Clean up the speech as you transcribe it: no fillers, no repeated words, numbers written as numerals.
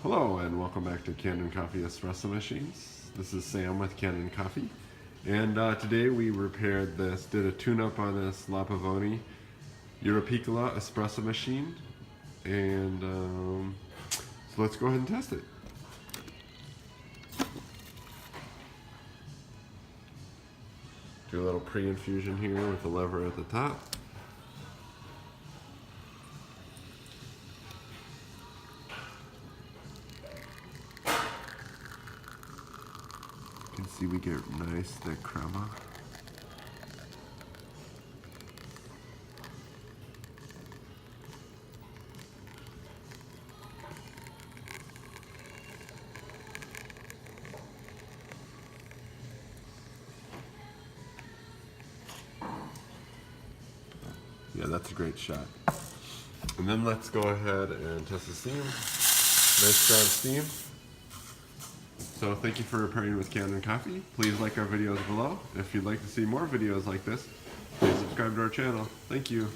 Hello and welcome back to Kanen Coffee Espresso Machines. This is Sam with Kanen Coffee, and today we repaired this, did a tune-up on this Pavoni Europiccola espresso machine, and so let's go ahead and test it. Do a little pre-infusion here with the lever at the top. You can see we get nice thick crema. Yeah, that's a great shot. And then let's go ahead and test the steam. Nice strong steam. So thank you for repairing with Kanen Coffee. Please like our videos below. If you'd like to see more videos like this, please subscribe to our channel. Thank you.